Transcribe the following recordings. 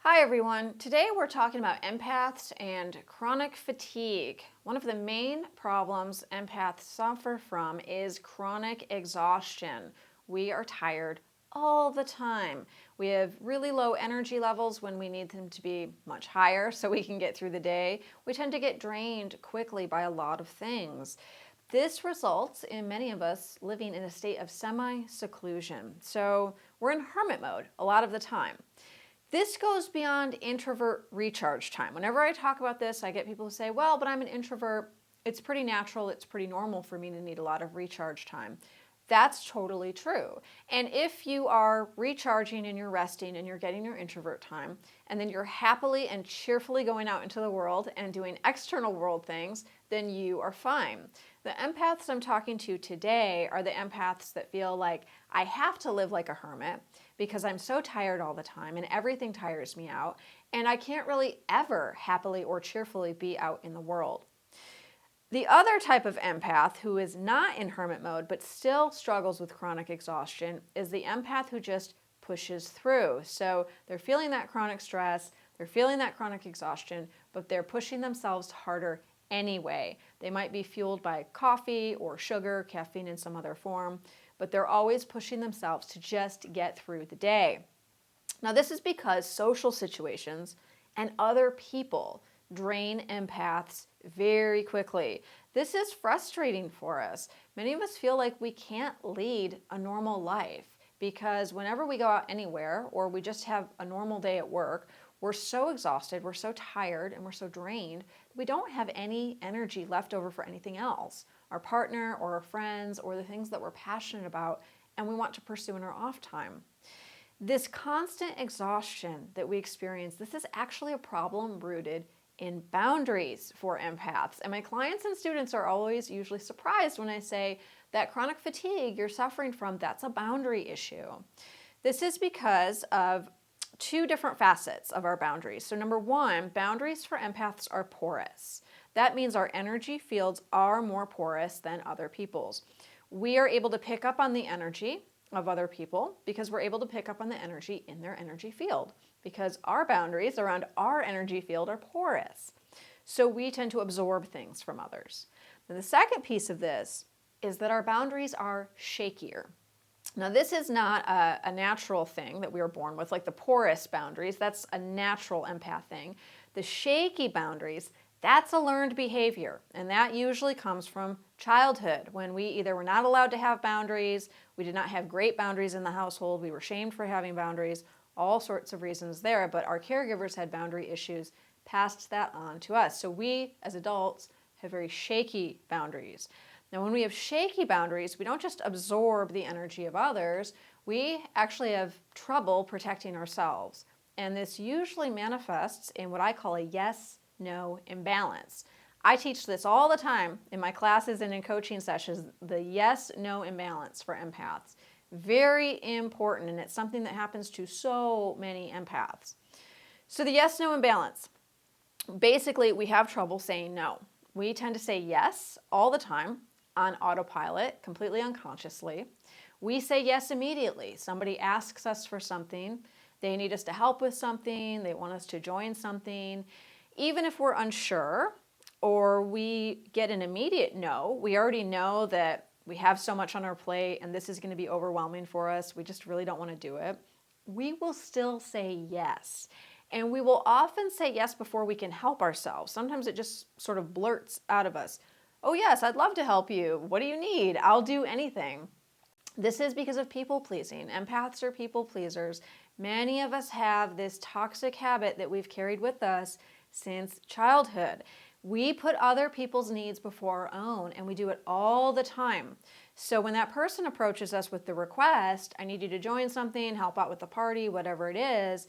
Hi everyone. Today we're talking about empaths and chronic fatigue. One of the main problems empaths suffer from is chronic exhaustion. We are tired all the time. We have really low energy levels when we need them to be much higher so we can get through the day. We tend to get drained quickly by a lot of things. This results in many of us living in a state of semi-seclusion. So we're in hermit mode a lot of the time. This goes beyond introvert recharge time. Whenever I talk about this, I get people who say, well, but I'm an introvert. It's pretty natural. It's pretty normal for me to need a lot of recharge time. That's totally true. And if you are recharging and you're resting and you're getting your introvert time, and then you're happily and cheerfully going out into the world and doing external world things, then you are fine. The empaths I'm talking to today are the empaths that feel like I have to live like a hermit because I'm so tired all the time and everything tires me out, and I can't really ever happily or cheerfully be out in the world. The other type of empath who is not in hermit mode but still struggles with chronic exhaustion is the empath who just pushes through. So they're feeling that chronic stress, they're feeling that chronic exhaustion, but they're pushing themselves harder anyway. They might be fueled by coffee or sugar, caffeine in some other form, but they're always pushing themselves to just get through the day. Now, this is because social situations and other people drain empaths very quickly. This is frustrating for us. Many of us feel like we can't lead a normal life because whenever we go out anywhere or we just have a normal day at work, we're so exhausted, we're so tired, and we're so drained that we don't have any energy left over for anything else, our partner or our friends or the things that we're passionate about and we want to pursue in our off time. This constant exhaustion that we experience, this is actually a problem rooted in boundaries for empaths. And my clients and students are always usually surprised when I say that chronic fatigue you're suffering from, that's a boundary issue. This is because of two different facets of our boundaries. So number one, boundaries for empaths are porous. That means our energy fields are more porous than other people's. We are able to pick up on the energy of other people because we're able to pick up on the energy in their energy field because our boundaries around our energy field are porous. So we tend to absorb things from others. And the second piece of this is that our boundaries are shakier. Now, this is not a natural thing that we were born with, like the porous boundaries. That's a natural empath thing. The shaky boundaries, that's a learned behavior, and that usually comes from childhood when we either were not allowed to have boundaries, we did not have great boundaries in the household, we were shamed for having boundaries, all sorts of reasons there, but our caregivers had boundary issues, passed that on to us. So we, as adults, have very shaky boundaries. Now, when we have shaky boundaries, we don't just absorb the energy of others, we actually have trouble protecting ourselves. And this usually manifests in what I call a yes-no imbalance. I teach this all the time in my classes and in coaching sessions, the yes-no imbalance for empaths. Very important, and it's something that happens to so many empaths. So the yes-no imbalance. Basically, we have trouble saying no. We tend to say yes all the time on autopilot, completely unconsciously. We say yes immediately. Somebody asks us for something, they need us to help with something, they want us to join something. Even if we're unsure or we get an immediate no, we already know that we have so much on our plate and this is going to be overwhelming for us, we just really don't want to do it, we will still say yes. And we will often say yes before we can help ourselves. Sometimes it just sort of blurts out of us. Oh yes, I'd love to help you. What do you need? I'll do anything. This is because of people pleasing. Empaths are people pleasers. Many of us have this toxic habit that we've carried with us since childhood. We put other people's needs before our own, and we do it all the time. So when that person approaches us with the request, I need you to join something, help out with the party, whatever it is,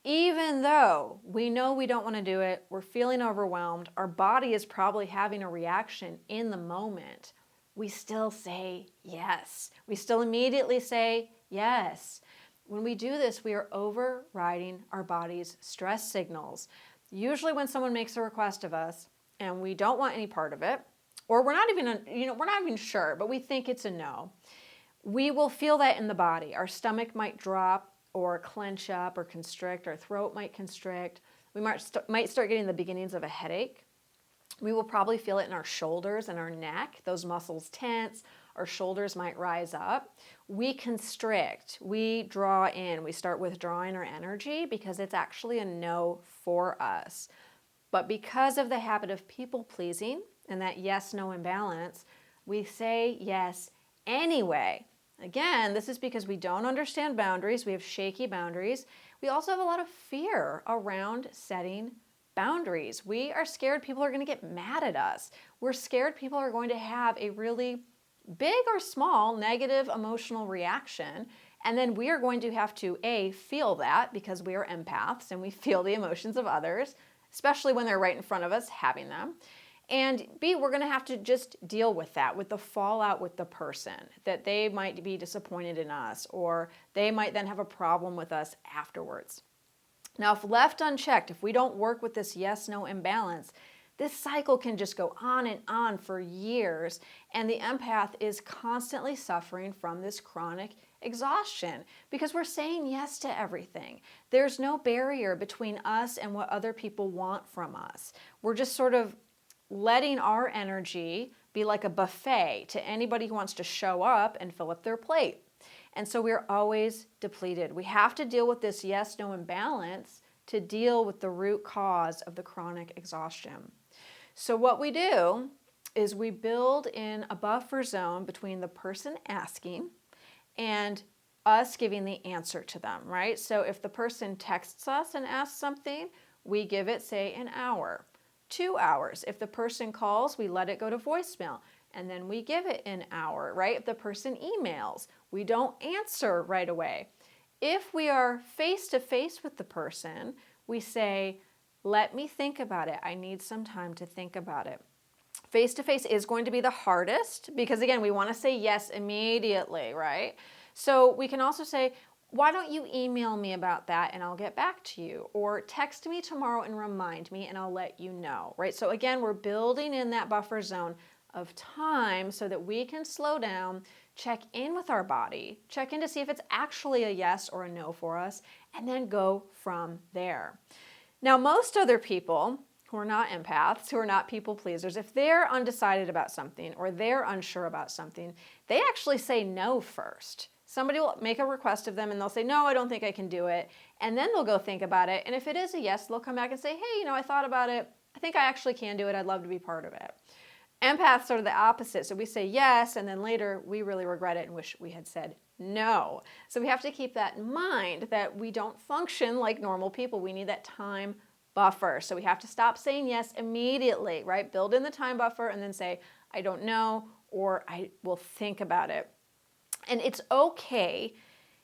even though we know we don't want to do it, we're feeling overwhelmed, our body is probably having a reaction in the moment, we still say yes. We still immediately say yes. When we do this, we are overriding our body's stress signals. Usually when someone makes a request of us and we don't want any part of it, or we're not even sure, but we think it's a no, we will feel that in the body. Our stomach might drop, or clench up or constrict. Our throat might constrict. We might start getting the beginnings of a headache. We will probably feel it in our shoulders and our neck. Those muscles tense. Our shoulders might rise up. We constrict. We draw in. We start withdrawing our energy because it's actually a no for us. But because of the habit of people pleasing and that yes-no imbalance, we say yes anyway. Again, this is because we don't understand boundaries. We have shaky boundaries. We also have a lot of fear around setting boundaries. We are scared people are going to get mad at us. We're scared people are going to have a really big or small negative emotional reaction. And then we are going to have to, A, feel that because we are empaths and we feel the emotions of others, especially when they're right in front of us having them. And B, we're going to have to just deal with that, with the fallout with the person, that they might be disappointed in us or they might then have a problem with us afterwards. Now, if left unchecked, if we don't work with this yes-no imbalance, this cycle can just go on and on for years, and the empath is constantly suffering from this chronic exhaustion because we're saying yes to everything. There's no barrier between us and what other people want from us. We're just sort of letting our energy be like a buffet to anybody who wants to show up and fill up their plate. And so we're always depleted. We have to deal with this yes-no imbalance to deal with the root cause of the chronic exhaustion. So what we do is we build in a buffer zone between the person asking and us giving the answer to them, right? So if the person texts us and asks something, we give it, say, an hour, 2 hours. If the person calls, we let it go to voicemail, and then we give it an hour, right? If the person emails, we don't answer right away. If we are face-to-face with the person, we say, let me think about it. I need some time to think about it. Face-to-face is going to be the hardest because, again, we want to say yes immediately, right? So we can also say, why don't you email me about that and I'll get back to you? Or text me tomorrow and remind me and I'll let you know, right? So again, we're building in that buffer zone of time so that we can slow down, check in with our body, check in to see if it's actually a yes or a no for us, and then go from there. Now, most other people who are not empaths, who are not people pleasers, if they're undecided about something or they're unsure about something, they actually say no first. Somebody will make a request of them and they'll say, no, I don't think I can do it. And then they'll go think about it. And if it is a yes, they'll come back and say, hey, I thought about it. I think I actually can do it. I'd love to be part of it. Empaths are the opposite. So we say yes, and then later we really regret it and wish we had said no. So we have to keep that in mind that we don't function like normal people. We need that time buffer. So we have to stop saying yes immediately, right? Build in the time buffer and then say, I don't know, or I will think about it. And it's okay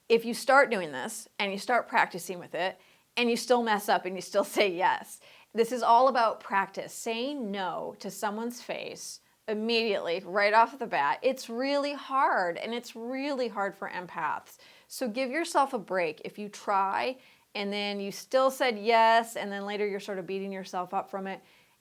if you start doing this and you start practicing with it and you still mess up and you still say yes. This is all about practice. Saying no to someone's face immediately, right off the bat, it's really hard, and it's really hard for empaths. So give yourself a break. If you try and then you still said yes, and then later you're sort of beating yourself up from it,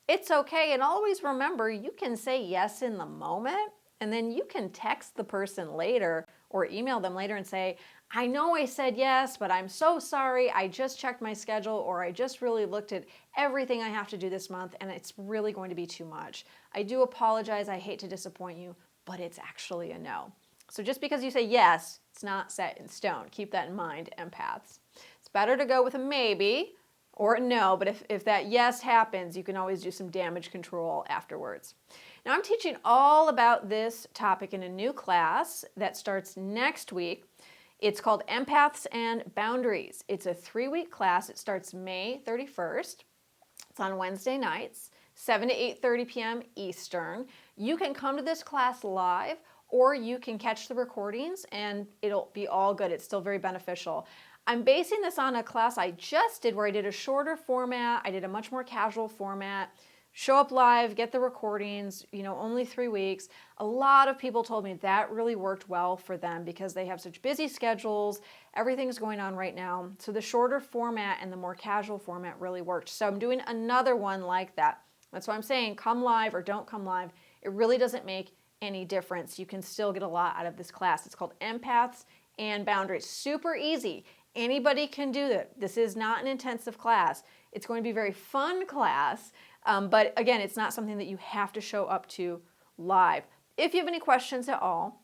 it's okay. And always remember, you can say yes in the moment, and then you can text the person later or email them later and say, I know I said yes, but I'm so sorry. I just checked my schedule, or I just really looked at everything I have to do this month, and it's really going to be too much. I do apologize. I hate to disappoint you, but it's actually a no. So just because you say yes, it's not set in stone. Keep that in mind, empaths. It's better to go with a maybe or a no, but if that yes happens, you can always do some damage control afterwards. Now, I'm teaching all about this topic in a new class that starts next week. It's called Empaths and Boundaries. It's a 3-week class. It starts May 31st. It's on Wednesday nights, 7 to 8:30 p.m. Eastern. You can come to this class live, or you can catch the recordings, and it'll be all good. It's still very beneficial. I'm basing this on a class I just did where I did a shorter format. I did a much more casual format. Show up live, get the recordings, only 3 weeks. A lot of people told me that really worked well for them because they have such busy schedules. Everything's going on right now. So the shorter format and the more casual format really worked. So I'm doing another one like that. That's why I'm saying come live or don't come live. It really doesn't make any difference. You can still get a lot out of this class. It's called Empaths and Boundaries. Super easy. Anybody can do it. This is not an intensive class. It's going to be a very fun class, but again, it's not something that you have to show up to live. If you have any questions at all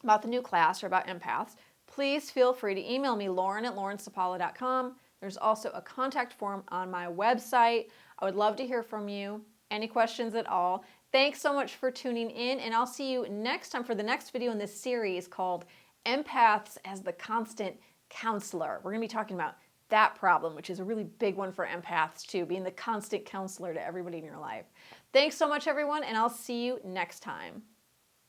about the new class or about empaths, please feel free to email me, lauren@laurensapala.com. There's also a contact form on my website. I would love to hear from you. Any questions at all? Thanks so much for tuning in, and I'll see you next time for the next video in this series called Empaths as the Constant Counselor. We're going to be talking about that problem, which is a really big one for empaths too, being the constant counselor to everybody in your life. Thanks so much, everyone, and I'll see you next time.